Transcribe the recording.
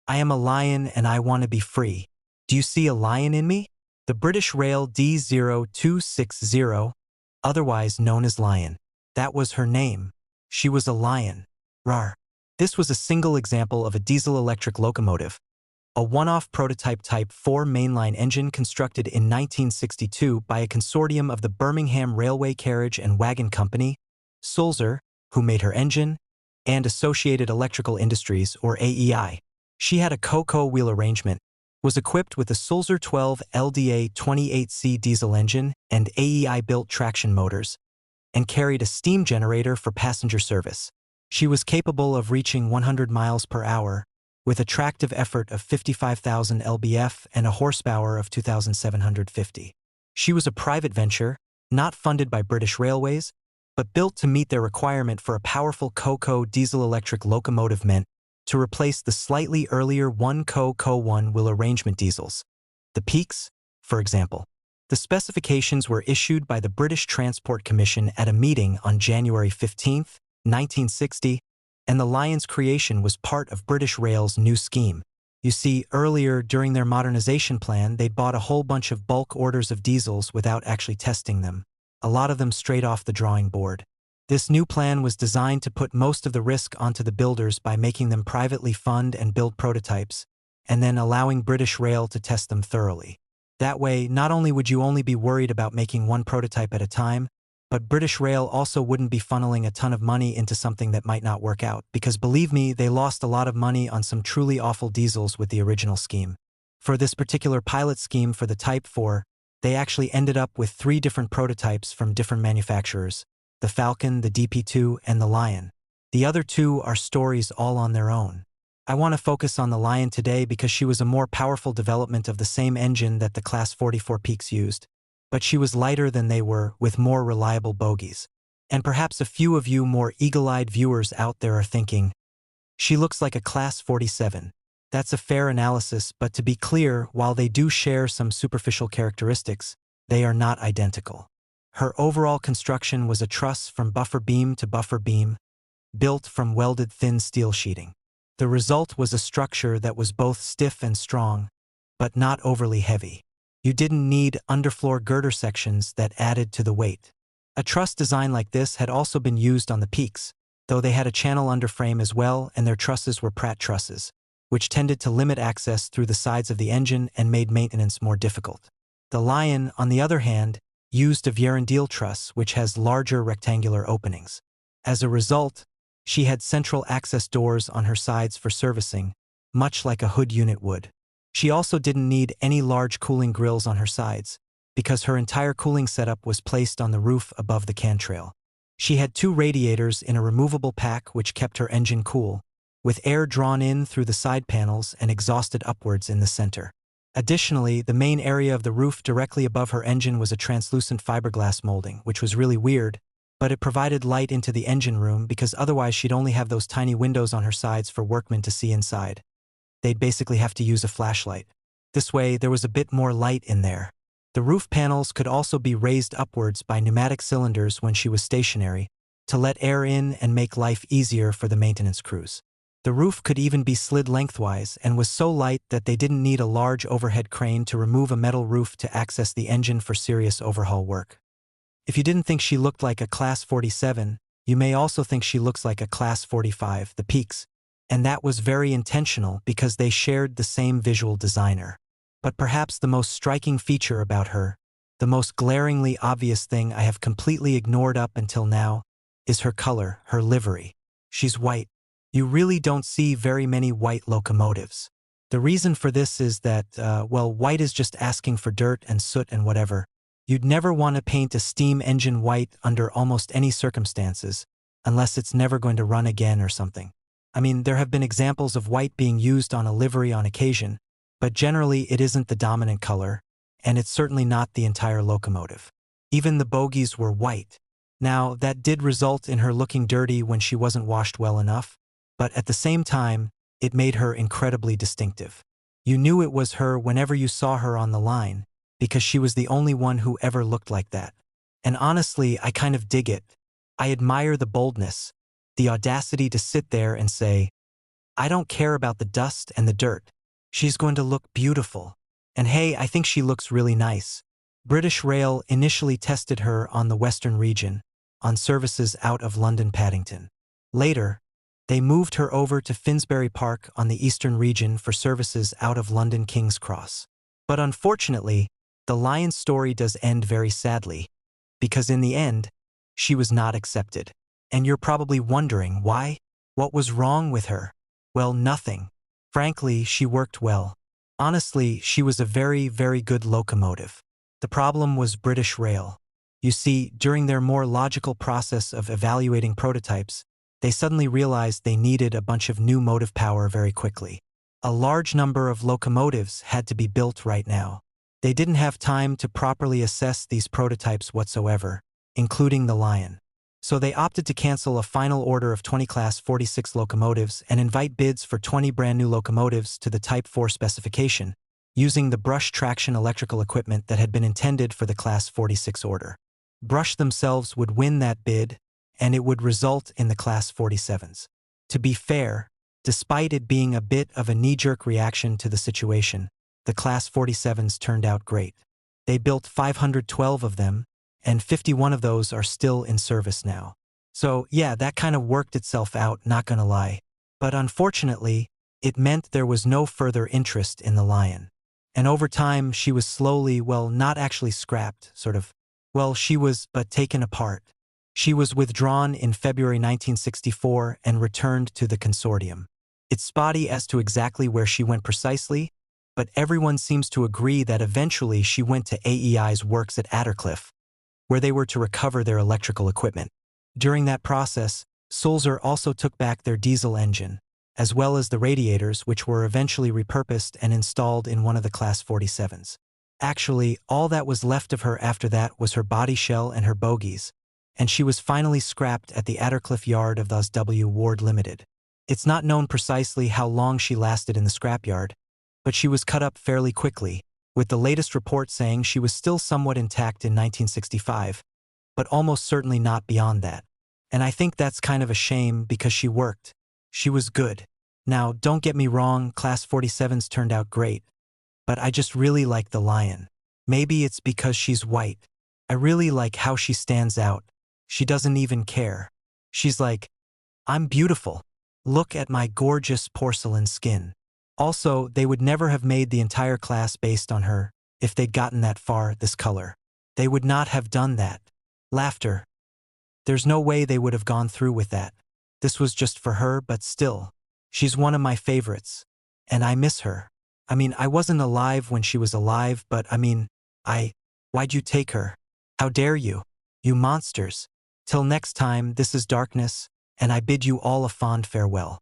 I am a lion and I want to be free. Do you see a lion in me? The British Rail D0260, otherwise known as Lion. That was her name. She was a lion. Rar. This was a single example of a diesel-electric locomotive, a one-off prototype Type 4 mainline engine constructed in 1962 by a consortium of the Birmingham Railway Carriage and Wagon Company, Sulzer, who made her engine, and Associated Electrical Industries, or AEI. She had a co-co wheel arrangement, was equipped with a Sulzer 12 LDA-28C diesel engine and AEI-built traction motors, and carried a steam generator for passenger service. She was capable of reaching 100 miles per hour, with a tractive effort of 55,000 lbf and a horsepower of 2,750. She was a private venture, not funded by British Railways, but built to meet their requirement for a powerful co-co diesel-electric locomotive meant to replace the slightly earlier one-co-co-one wheel arrangement diesels. The Peaks, for example. The specifications were issued by the British Transport Commission at a meeting on January 15, 1960, and the Lion's creation was part of British Rail's new scheme. You see, earlier during their modernization plan, they'd bought a whole bunch of bulk orders of diesels without actually testing them, a lot of them straight off the drawing board. This new plan was designed to put most of the risk onto the builders by making them privately fund and build prototypes, and then allowing British Rail to test them thoroughly. That way, not only would you only be worried about making one prototype at a time, but British Rail also wouldn't be funneling a ton of money into something that might not work out, because believe me, they lost a lot of money on some truly awful diesels with the original scheme. For this particular pilot scheme for the Type 4, they actually ended up with 3 different prototypes from different manufacturers: the Falcon, the DP2, and the Lion. The other 2 are stories all on their own. I want to focus on the Lion today because she was a more powerful development of the same engine that the Class 44 Peaks used, but she was lighter than they were, with more reliable bogies. And perhaps a few of you more eagle-eyed viewers out there are thinking, she looks like a Class 47. That's a fair analysis, but to be clear, while they do share some superficial characteristics, they are not identical. Her overall construction was a truss from buffer beam to buffer beam, built from welded thin steel sheeting. The result was a structure that was both stiff and strong, but not overly heavy. You didn't need underfloor girder sections that added to the weight. A truss design like this had also been used on the Peaks, though they had a channel underframe as well, and their trusses were Pratt trusses, which tended to limit access through the sides of the engine and made maintenance more difficult. The Lion, on the other hand, used a Vierendeel truss, which has larger rectangular openings. As a result, she had central access doors on her sides for servicing, much like a hood unit would. She also didn't need any large cooling grills on her sides, because her entire cooling setup was placed on the roof above the cantrail. She had 2 radiators in a removable pack which kept her engine cool, with air drawn in through the side panels and exhausted upwards in the center. Additionally, the main area of the roof directly above her engine was a translucent fiberglass molding, which was really weird, but it provided light into the engine room because otherwise she'd only have those tiny windows on her sides for workmen to see inside. They'd basically have to use a flashlight. This way, there was a bit more light in there. The roof panels could also be raised upwards by pneumatic cylinders when she was stationary, to let air in and make life easier for the maintenance crews. The roof could even be slid lengthwise and was so light that they didn't need a large overhead crane to remove a metal roof to access the engine for serious overhaul work. If you didn't think she looked like a Class 47, you may also think she looks like a Class 45, the Peaks, and that was very intentional because they shared the same visual designer. But perhaps the most striking feature about her, the most glaringly obvious thing I have completely ignored up until now, is her color, her livery. She's white. You really don't see very many white locomotives. The reason for this is that, white is just asking for dirt and soot and whatever. You'd never want to paint a steam engine white under almost any circumstances, unless it's never going to run again or something. I mean, there have been examples of white being used on a livery on occasion, but generally it isn't the dominant color, and it's certainly not the entire locomotive. Even the bogies were white. Now, that did result in her looking dirty when she wasn't washed well enough, but at the same time, it made her incredibly distinctive. You knew it was her whenever you saw her on the line, because she was the only one who ever looked like that. And honestly, I kind of dig it. I admire the boldness, the audacity to sit there and say, I don't care about the dust and the dirt. She's going to look beautiful. And hey, I think she looks really nice. British Rail initially tested her on the Western region, on services out of London Paddington. Later, they moved her over to Finsbury Park on the Eastern region for services out of London King's Cross. But unfortunately, the Lion story does end very sadly, because in the end, she was not accepted. And you're probably wondering why? What was wrong with her? Well, nothing. Frankly, she worked well. Honestly, she was a very, very good locomotive. The problem was British Rail. You see, during their more logical process of evaluating prototypes, they suddenly realized they needed a bunch of new motive power very quickly. A large number of locomotives had to be built right now. They didn't have time to properly assess these prototypes whatsoever, including the Lion. So they opted to cancel a final order of 20 Class 46 locomotives and invite bids for 20 brand new locomotives to the Type 4 specification, using the brush traction electrical equipment that had been intended for the Class 46 order. Brush themselves would win that bid, and it would result in the Class 47s. To be fair, despite it being a bit of a knee-jerk reaction to the situation, the Class 47s turned out great. They built 512 of them, and 51 of those are still in service now. So yeah, that kind of worked itself out, not gonna lie. But unfortunately, it meant there was no further interest in the Lion. And over time, she was slowly, well, not actually scrapped, sort of. Well, she was, but taken apart. She was withdrawn in February 1964 and returned to the consortium. It's spotty as to exactly where she went precisely, but everyone seems to agree that eventually she went to AEI's works at Attercliffe, where they were to recover their electrical equipment. During that process, Sulzer also took back their diesel engine, as well as the radiators, which were eventually repurposed and installed in one of the Class 47s. Actually, all that was left of her after that was her body shell and her bogies, and she was finally scrapped at the Attercliffe yard of the W. Ward Limited. It's not known precisely how long she lasted in the scrapyard, but she was cut up fairly quickly, with the latest report saying she was still somewhat intact in 1965, but almost certainly not beyond that. And I think that's kind of a shame because she worked. She was good. Now, don't get me wrong, Class 47s turned out great, but I just really like the Lion. Maybe it's because she's white. I really like how she stands out. She doesn't even care. She's like, I'm beautiful. Look at my gorgeous porcelain skin. Also, they would never have made the entire class based on her if they'd gotten that far, this color. They would not have done that. Laughter. There's no way they would have gone through with that. This was just for her, but still. She's one of my favorites. And I miss her. I mean, I wasn't alive when she was alive, but I mean, why'd you take her? How dare you? You monsters. Till next time, this is Darkness, and I bid you all a fond farewell.